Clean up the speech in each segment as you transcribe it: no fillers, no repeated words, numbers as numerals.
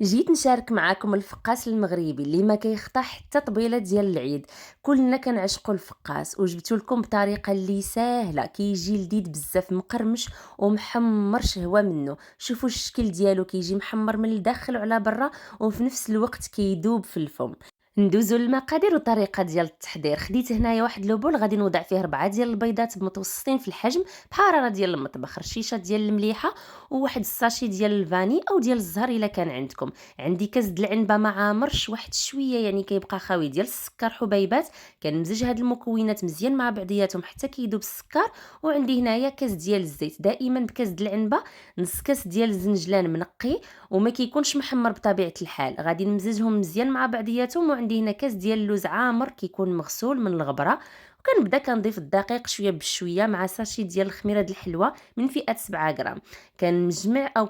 جيت نشارك معاكم الفقاس المغربي اللي ما كيخطا حتى طبيله ديال العيد. كلنا كنعشقوا الفقاس وجبتو لكم بطريقه اللي ساهله، كيجي لذيذ بزاف، مقرمش ومحمر شهوه منه. شوفوا الشكل ديالو، كيجي محمر من الداخل وعلى برا، وفي نفس الوقت كيدوب في الفم. ندوزو للمقادير والطريقه ديال التحضير. خديت هنايا واحد لوبول غادي نوضع فيه 4 ديال البيضات متوسطين في الحجم بحراره ديال المطبخ، رشيشه ديال المليحه، وواحد الساشي ديال الفاني او ديال الزهر الا كان عندكم. عندي كاس د العنبه مع مرش واحد شويه، يعني كيبقى خاوي ديال السكر حبيبات. كنمزج هاد المكونات مزيان مع بعضياتهم حتى كيذوب السكر. وعندي هنايا كاس ديال الزيت، دائما بكاس د العنبه نص كاس ديال الزنجلان منقي وما كيكونش محمر بطبيعه الحال. غادي نمزجهم مزيان مع بعضياتهم. وعندي هنا كاس ديال اللوز عامر كيكون مغسول من الغبره. وكنبدا كنضيف الدقيق شويه بشويه مع ساشي ديال الخميره د الحلوه من فئه 7 غرام. كنجمع او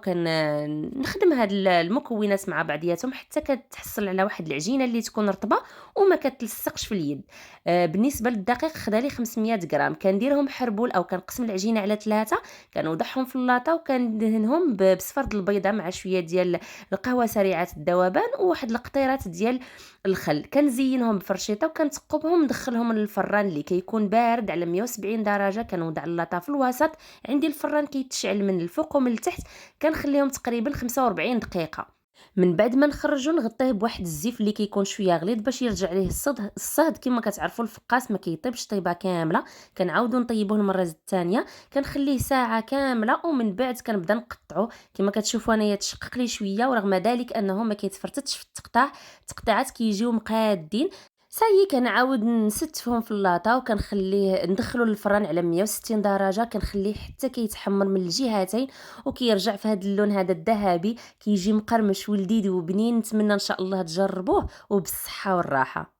نخدم هاد المكونات مع بعضياتهم حتى كتحصل على واحد العجينه اللي تكون رطبه وما كتلصقش في اليد. بالنسبه للدقيق خدالي 500 غرام. كنديرهم حربول او كنقسم العجينه على 3، كنوضعهم في اللاطه وكندهنهم بصفر د البيضه مع شويه ديال القهوه سريعه الذوبان وواحد القطيرات ديال الخل. كنزينهم بفرشيطه وكنثقبهم ندخلهم للفران اللي كيكون بارد على 170 درجه. كنوضع اللاطه في الوسط، عندي الفران كيتشعل من الفوق ومن التحت. كنخليهم تقريبا 45 دقيقه. من بعد ما نخرجو نغطيه بواحد الزيف اللي كيكون شويه غليظ باش يرجع ليه الصهد. كما كتعرفوا الفقاس ما كيطيبش طيبه كامله. كنعاودو نطيبوه المره الثانيه، كنخليه ساعه كامله ومن بعد كنبدا نقطعو. كما كتشوفوا انايا تشقق لي شويه، ورغم ذلك انه ما كيتفرطش في التقطاع، التقطيعات كيجيو مقادين. سايي كنعاود نستفهم في اللاطه وكنخليه ندخلو للفران على 160 درجه. كنخليه حتى كيتحمر من الجهتين وكيرجع في هذا اللون هذا الذهبي، كيجي مقرمش ولذيذ وبنين. نتمنى ان شاء الله تجربوه وبالصحه والراحه.